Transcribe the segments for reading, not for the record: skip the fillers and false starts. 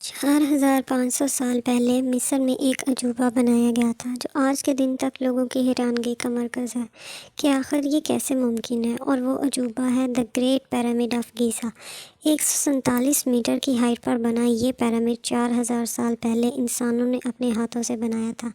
4500 سال پہلے مصر میں ایک عجوبہ بنایا گیا تھا جو آج کے دن تک لوگوں کی حیرانگی کا مرکز ہے کہ آخر یہ کیسے ممکن ہے، اور وہ عجوبہ ہے the great pyramid of Giza. 147 meter کی ہائٹ پر بنا یہ پیرامڈ 4000 سال پہلے انسانوں نے اپنے ہاتھوں سے بنایا تھا۔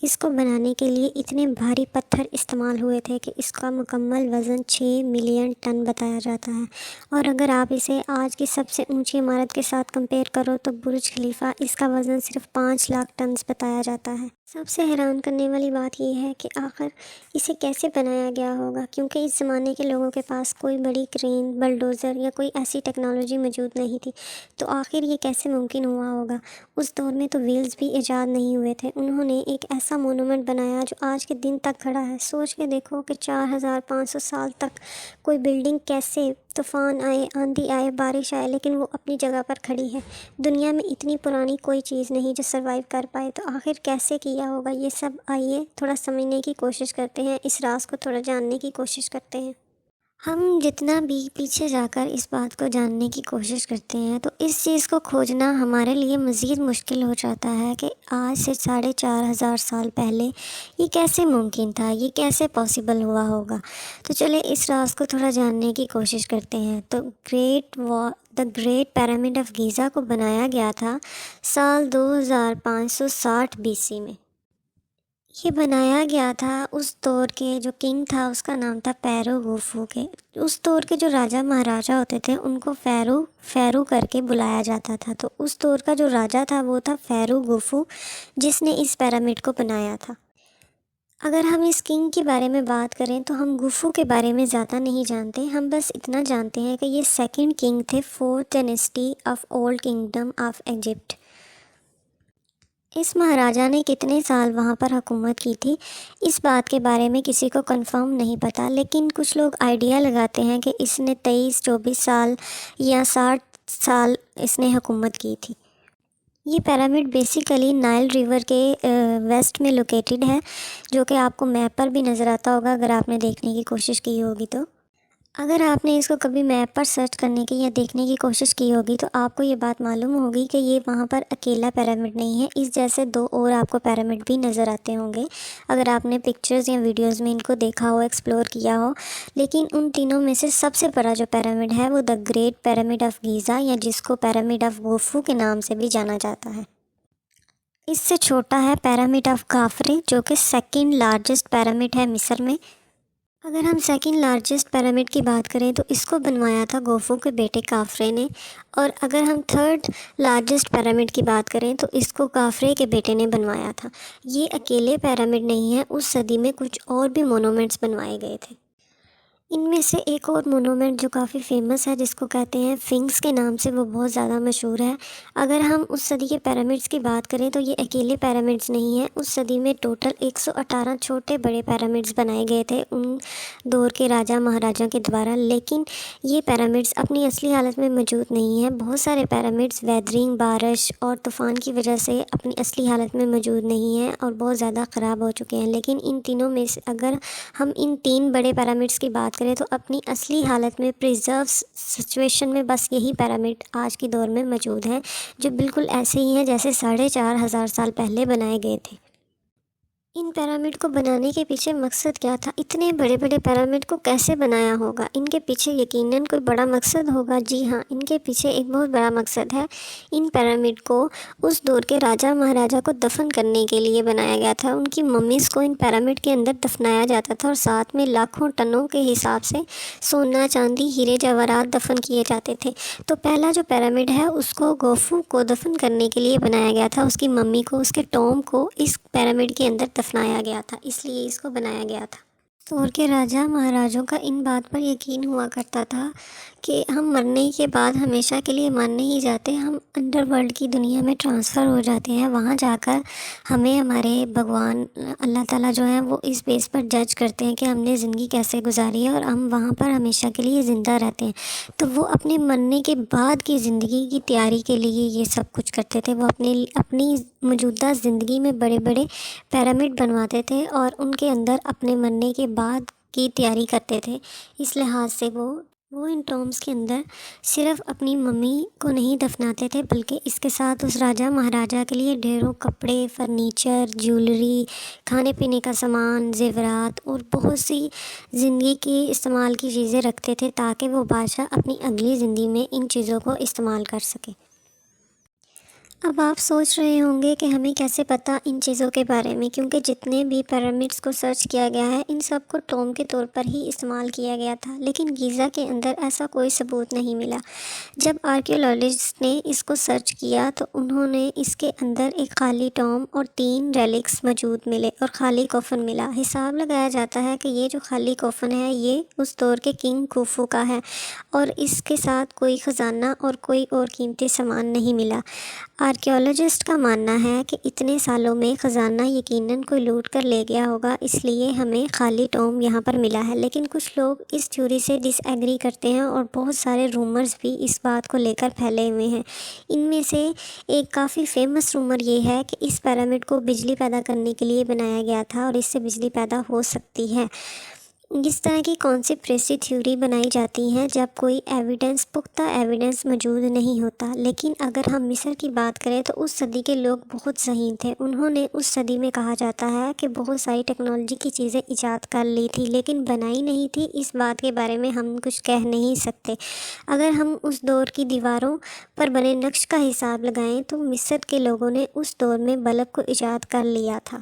اس کو بنانے کے لیے اتنے بھاری پتھر استعمال ہوئے تھے کہ اس کا مکمل وزن 6 ملین ٹن بتایا جاتا ہے، اور اگر آپ اسے آج کی سب سے اونچی عمارت کے ساتھ کمپیئر کرو تو برج خلیفہ، اس کا وزن صرف 5 لاکھ ٹنز بتایا جاتا ہے۔ سب سے حیران کرنے والی بات یہ ہے کہ آخر اسے کیسے بنایا گیا ہوگا، کیونکہ اس زمانے کے لوگوں کے پاس کوئی بڑی کرین، بلڈوزر یا کوئی ایسی ٹیکنالوجی موجود نہیں تھی، تو آخر یہ کیسے ممکن ہوا ہوگا۔ اس دور میں تو ویلز بھی ایجاد نہیں ہوئے تھے۔ انہوں نے ایک ایسا مونومنٹ بنایا جو آج کے دن تک کھڑا ہے۔ سوچ کے دیکھو کہ 4500 سال تک کوئی بلڈنگ کیسے، طوفان آئے، آندھی آئے، بارش آئے، لیکن وہ اپنی جگہ پر کھڑی ہے۔ دنیا میں اتنی پرانی کوئی چیز نہیں جو سروائیو کر پائے، تو آخر کیسے کیا ہوگا یہ سب؟ آئیے تھوڑا سمجھنے کی کوشش کرتے ہیں، اس راز کو تھوڑا جاننے کی کوشش کرتے ہیں۔ ہم جتنا بھی پیچھے جا کر اس بات کو جاننے کی کوشش کرتے ہیں تو اس چیز کو کھوجنا ہمارے لیے مزید مشکل ہو جاتا ہے کہ آج سے 4500 سال پہلے یہ کیسے ممکن تھا، یہ کیسے پاسبل ہوا ہوگا۔ تو چلے اس راز کو تھوڑا جاننے کی کوشش کرتے ہیں۔ تو دی گریٹ پیرامڈ آف گیزا کو بنایا گیا تھا سال 2560 BC میں۔ یہ بنایا گیا تھا اس دور کے جو کنگ تھا، اس کا نام تھا پیرو گوفو کے۔ اس دور کے جو راجہ مہاراجہ ہوتے تھے ان کو فیرو کر کے بلایا جاتا تھا۔ تو اس دور کا جو راجہ تھا وہ تھا پیرو گوفو، جس نے اس پیرامڈ کو بنایا تھا۔ اگر ہم اس کنگ کے بارے میں بات کریں تو ہم گوفو کے بارے میں زیادہ نہیں جانتے، ہم بس اتنا جانتے ہیں کہ یہ سیکنڈ کنگ تھے 4th dynasty of old kingdom of Egypt. اس مہاراجہ نے کتنے سال وہاں پر حکومت کی تھی، اس بات کے بارے میں کسی کو کنفرم نہیں پتہ، لیکن کچھ لوگ آئیڈیا لگاتے ہیں کہ اس نے 23-24 سال یا 60 سال اس نے حکومت کی تھی۔ یہ پیرامڈ بیسیکلی نائل ریور کے ویسٹ میں لوکیٹڈ ہے، جو کہ آپ کو میپ پر بھی نظر آتا ہوگا اگر آپ نے دیکھنے کی کوشش کی ہوگی تو۔ اگر آپ نے اس کو کبھی میپ پر سرچ کرنے کی یا دیکھنے کی کوشش کی ہوگی تو آپ کو یہ بات معلوم ہوگی کہ یہ وہاں پر اکیلا پیرامڈ نہیں ہے، اس جیسے 2 اور آپ کو پیرامڈ بھی نظر آتے ہوں گے اگر آپ نے پکچرز یا ویڈیوز میں ان کو دیکھا ہو، ایکسپلور کیا ہو۔ لیکن ان تینوں میں سے سب سے بڑا جو پیرامڈ ہے وہ دی گریٹ پیرامڈ آف گیزا، یا جس کو پیرامڈ آف گوفو کے نام سے بھی جانا جاتا ہے۔ اس سے چھوٹا ہے پیرامڈ آف خافرے، جو کہ سیکنڈ لارجسٹ پیرامڈ ہے مصر میں۔ اگر ہم سیکنڈ لارجسٹ پیرامڈ کی بات کریں تو اس کو بنوایا تھا گوفو کے بیٹے خافرے نے، اور اگر ہم تھرڈ لارجسٹ پیرامڈ کی بات کریں تو اس کو خافرے کے بیٹے نے بنوایا تھا۔ یہ اکیلے پیرامڈ نہیں ہے، اس صدی میں کچھ اور بھی مونومنٹس بنوائے گئے تھے۔ ان میں سے ایک اور مونومنٹ جو کافی فیمس ہے، جس کو کہتے ہیں فنکس کے نام سے، وہ بہت زیادہ مشہور ہے۔ اگر ہم اس صدی کے پیرامڈس کی بات کریں تو یہ اکیلے پیرامڈس نہیں ہیں، اس صدی میں ٹوٹل 118 چھوٹے بڑے پیرامڈس بنائے گئے تھے ان دور کے راجہ مہاراجوں کے دوارا، لیکن یہ پیرامڈس اپنی اصلی حالت میں موجود نہیں ہیں۔ بہت سارے پیرامڈس ویدرنگ، بارش اور طوفان کی وجہ سے اپنی اصلی حالت میں موجود نہیں ہیں اور بہت زیادہ خراب ہو چکے ہیں، لیکن ان تینوں میں سے اگر ہم ان 3 بڑے پیرامڈس کی بات کریں تو اپنی اصلی حالت میں پریزرو سچویشن میں بس یہی پیرامڈ آج کے دور میں موجود ہیں، جو بالکل ایسے ہی ہیں جیسے 4500 سال پہلے بنائے گئے تھے۔ ان پیرامڈ کو بنانے کے پیچھے مقصد کیا تھا؟ اتنے بڑے بڑے پیرامڈ کو کیسے بنایا ہوگا؟ ان کے پیچھے یقیناً کوئی بڑا مقصد ہوگا۔ جی ہاں، ان کے پیچھے ایک بہت بڑا مقصد ہے۔ ان پیرامڈ کو اس دور کے راجہ مہاراجہ کو دفن کرنے کے لیے بنایا گیا تھا۔ ان کی ممیز کو ان پیرامڈ کے اندر دفنایا جاتا تھا، اور ساتھ میں لاکھوں ٹنوں کے حساب سے سونا، چاندی، ہیرے جواہرات دفن کیے جاتے تھے۔ تو پہلا جو پیرامڈ ہے اس کو گوفو کو دفن کرنے کے لیے بنایا گیا تھا، اس کی ممی کو، اس کے ٹوم کو اس پیرامڈ کے اندر دفنایا گیا تھا، اس لیے اس کو بنایا گیا تھا۔ دور کے راجہ مہاراجوں کا ان بات پر یقین ہوا کرتا تھا کہ ہم مرنے کے بعد ہمیشہ کے لیے مر نہیں جاتے، ہم انڈر ورلڈ کی دنیا میں ٹرانسفر ہو جاتے ہیں۔ وہاں جا کر ہمیں ہمارے بھگوان اللہ تعالیٰ جو ہیں وہ اس بیس پر جج کرتے ہیں کہ ہم نے زندگی کیسے گزاری ہے، اور ہم وہاں پر ہمیشہ کے لیے زندہ رہتے ہیں۔ تو وہ اپنے مرنے کے بعد کی زندگی کی تیاری کے لیے یہ سب کچھ کرتے تھے۔ وہ اپنی موجودہ زندگی میں بڑے بڑے پیرامڈ بنواتے تھے اور ان کے اندر اپنے مرنے کے بعد کی تیاری کرتے تھے۔ اس لحاظ سے وہ وہ ان ٹومز کے اندر صرف اپنی ممی کو نہیں دفناتے تھے، بلکہ اس کے ساتھ اس راجہ مہاراجہ کے لیے ڈھیروں کپڑے، فرنیچر، جیولری، کھانے پینے کا سامان، زیورات اور بہت سی زندگی کی استعمال کی چیزیں رکھتے تھے، تاکہ وہ بادشاہ اپنی اگلی زندگی میں ان چیزوں کو استعمال کر سکے۔ اب آپ سوچ رہے ہوں گے کہ ہمیں کیسے پتہ ان چیزوں کے بارے میں، کیونکہ جتنے بھی پیرامڈس کو سرچ کیا گیا ہے ان سب کو ٹوم کے طور پر ہی استعمال کیا گیا تھا، لیکن گیزا کے اندر ایسا کوئی ثبوت نہیں ملا۔ جب آرکیولوجسٹ نے اس کو سرچ کیا تو انہوں نے اس کے اندر ایک خالی ٹوم اور 3 ریلکس موجود ملے اور خالی کفن ملا۔ حساب لگایا جاتا ہے کہ یہ جو خالی کفن ہے یہ اس دور کے کنگ خوفو کا ہے اور اس کے ساتھ کوئی خزانہ اور کوئی اور قیمتی سامان نہیں ملا۔ آرکیولوجسٹ کا ماننا ہے کہ اتنے سالوں میں خزانہ یقیناً کوئی لوٹ کر لے گیا ہوگا، اس لیے ہمیں خالی ٹوم یہاں پر ملا ہے، لیکن کچھ لوگ اس تھیوری سے ڈس ایگری کرتے ہیں اور بہت سارے رومرز بھی اس بات کو لے کر پھیلے ہوئے ہیں۔ ان میں سے ایک کافی فیمس رومر یہ ہے کہ اس پیرامڈ کو بجلی پیدا کرنے کے لیے بنایا گیا تھا اور اس سے بجلی پیدا ہو سکتی ہے۔ اس طرح کی کانسپریسی تھیوری بنائی جاتی ہیں جب کوئی پختہ ایویڈنس موجود نہیں ہوتا، لیکن اگر ہم مصر کی بات کریں تو اس صدی کے لوگ بہت ذہین تھے۔ انہوں نے اس صدی میں کہا جاتا ہے کہ بہت ساری ٹیکنالوجی کی چیزیں ایجاد کر لی تھی، لیکن بنائی نہیں تھی، اس بات کے بارے میں ہم کچھ کہہ نہیں سکتے۔ اگر ہم اس دور کی دیواروں پر بنے نقش کا حساب لگائیں تو مصر کے لوگوں نے اس دور میں بلب کو ایجاد کر لیا تھا۔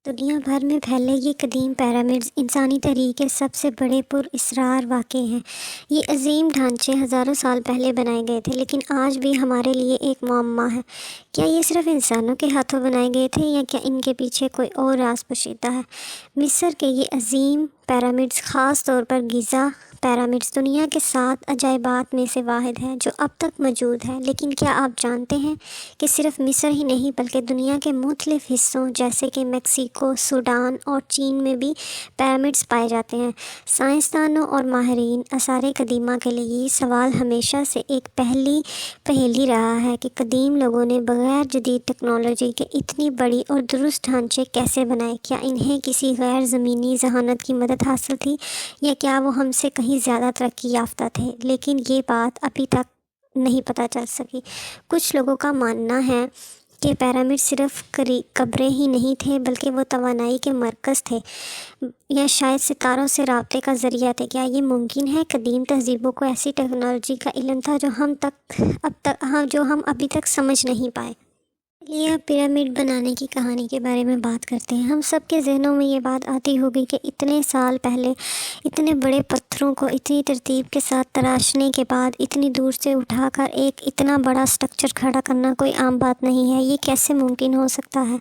دنیا بھر میں پھیلے یہ قدیم پیرامڈز انسانی تاریخ کے سب سے بڑے پر اسرار واقعے ہیں۔ یہ عظیم ڈھانچے ہزاروں سال پہلے بنائے گئے تھے، لیکن آج بھی ہمارے لیے ایک معمہ ہے۔ کیا یہ صرف انسانوں کے ہاتھوں بنائے گئے تھے یا کیا ان کے پیچھے کوئی اور راز پوشیدہ ہے؟ مصر کے یہ عظیم پیرامڈز، خاص طور پر گیزا پیرامڈز، دنیا کے 7 عجائبات میں سے واحد ہے جو اب تک موجود ہے۔ لیکن کیا آپ جانتے ہیں کہ صرف مصر ہی نہیں بلکہ دنیا کے مختلف حصوں جیسے کہ میکسیکو، سوڈان اور چین میں بھی پیرامڈز پائے جاتے ہیں؟ سائنسدانوں اور ماہرین آثار قدیمہ کے لیے یہ سوال ہمیشہ سے ایک پہیلی رہا ہے کہ قدیم لوگوں نے بغیر جدید ٹیکنالوجی کے اتنی بڑی اور درست ڈھانچے کیسے بنائے؟ کیا انہیں کسی غیر زمینی ذہانت کی مدد حاصل تھی یا کیا وہ ہم سے کہیں زیادہ ترقی یافتہ تھے؟ لیکن یہ بات ابھی تک نہیں پتہ چل سکی۔ کچھ لوگوں کا ماننا ہے کہ پیرامڈ صرف قبریں ہی نہیں تھے بلکہ وہ توانائی کے مرکز تھے یا شاید ستاروں سے رابطے کا ذریعہ تھے۔ کیا یہ ممکن ہے؟ قدیم تہذیبوں کو ایسی ٹیکنالوجی کا علم تھا جو ہم ابھی تک سمجھ نہیں پائے۔ یہ پیرامڈ بنانے کی کہانی کے بارے میں بات کرتے ہیں۔ ہم سب کے ذہنوں میں یہ بات آتی ہوگی کہ اتنے سال پہلے اتنے بڑے پتھروں کو اتنی ترتیب کے ساتھ تراشنے کے بعد اتنی دور سے اٹھا کر ایک اتنا بڑا سٹرکچر کھڑا کرنا کوئی عام بات نہیں ہے۔ یہ کیسے ممکن ہو سکتا ہے؟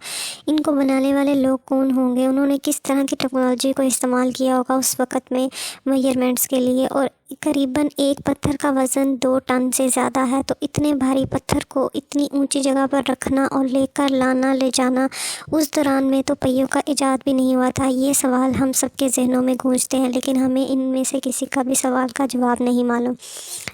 ان کو بنانے والے لوگ کون ہوں گے؟ انہوں نے کس طرح کی ٹیکنالوجی کو استعمال کیا ہوگا اس وقت میں میجرمنٹس کے لیے؟ اور قریباً ایک پتھر کا وزن 2 ٹن سے زیادہ ہے، تو اتنے بھاری پتھر کو اتنی اونچی جگہ پر رکھنا اور لے جانا اس دوران میں تو پہیوں کا ایجاد بھی نہیں ہوا تھا۔ یہ سوال ہم سب کے ذہنوں میں گونجتے ہیں، لیکن ہمیں ان میں سے کسی کا بھی سوال کا جواب نہیں معلوم۔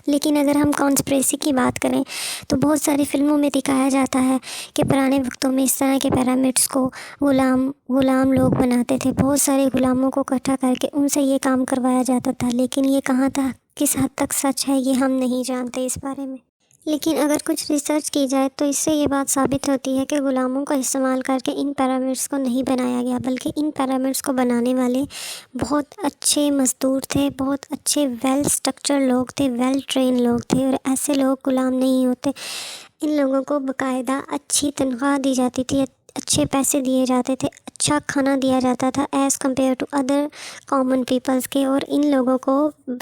لیکن اگر ہم کانسپریسی کی بات کریں تو بہت ساری فلموں میں دکھایا جاتا ہے کہ پرانے وقتوں میں اس طرح کے پیرامڈس کو غلام لوگ بناتے تھے۔ بہت سارے غلاموں کو اکٹھا کر کے ان سے یہ کام کروایا جاتا تھا، لیکن یہ کہاں تک کس حد تک سچ ہے یہ ہم نہیں جانتے اس بارے میں۔ لیکن اگر کچھ ریسرچ کی جائے تو اس سے یہ بات ثابت ہوتی ہے کہ غلاموں کا استعمال کر کے ان پیرامڈس کو نہیں بنایا گیا، بلکہ ان پیرامڈس کو بنانے والے بہت اچھے مزدور تھے، بہت اچھے ویل اسٹرکچر لوگ تھے، ویل ٹرین لوگ تھے، اور ایسے لوگ غلام نہیں ہوتے۔ ان لوگوں کو باقاعدہ اچھی تنخواہ دی جاتی تھی، اچھے پیسے دیے جاتے تھے، اچھا کھانا دیا جاتا تھا as compare to other common peoples کے، اور ان لوگوں کو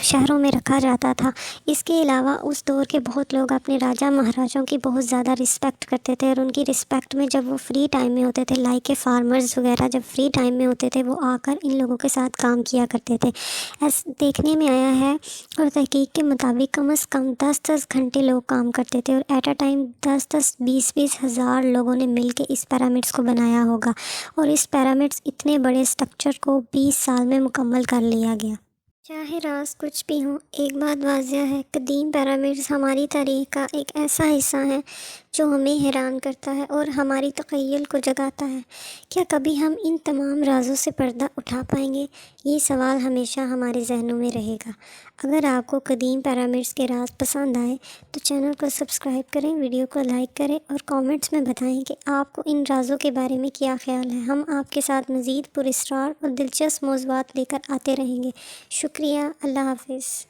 شہروں میں رکھا جاتا تھا۔ اس کے علاوہ اس دور کے بہت لوگ اپنے راجہ مہاراجوں کی بہت زیادہ رسپیکٹ کرتے تھے، اور ان کی رسپیکٹ میں جب وہ فری ٹائم میں ہوتے تھے، لائک کے فارمرز وغیرہ جب فری ٹائم میں ہوتے تھے وہ آ کر ان لوگوں کے ساتھ کام کیا کرتے تھے۔ دیکھنے میں آیا ہے اور تحقیق کے مطابق کم از کم 10 گھنٹے لوگ کام کرتے تھے، اور ایٹ اے ٹائم 20 ہزار لوگوں نے مل کے اس پیرامڈس کو بنایا ہوگا، اور اس پیرامڈس اتنے بڑے سٹرکچر کو 20 سال میں مکمل کر لیا گیا۔ چاہے راز کچھ بھی ہو، ایک بات واضح ہے، قدیم پیرامڈس ہماری تاریخ کا ایک ایسا حصہ ہیں جو ہمیں حیران کرتا ہے اور ہماری تخیل کو جگاتا ہے۔ کیا کبھی ہم ان تمام رازوں سے پردہ اٹھا پائیں گے؟ یہ سوال ہمیشہ ہمارے ذہنوں میں رہے گا۔ اگر آپ کو قدیم پیرامڈس کے راز پسند آئے تو چینل کو سبسکرائب کریں، ویڈیو کو لائک کریں اور کامنٹس میں بتائیں کہ آپ کو ان رازوں کے بارے میں کیا خیال ہے۔ ہم آپ کے ساتھ مزید پراسرار اور دلچسپ موضوعات لے کر آتے رہیں گے۔ شکریہ، اللہ حافظ۔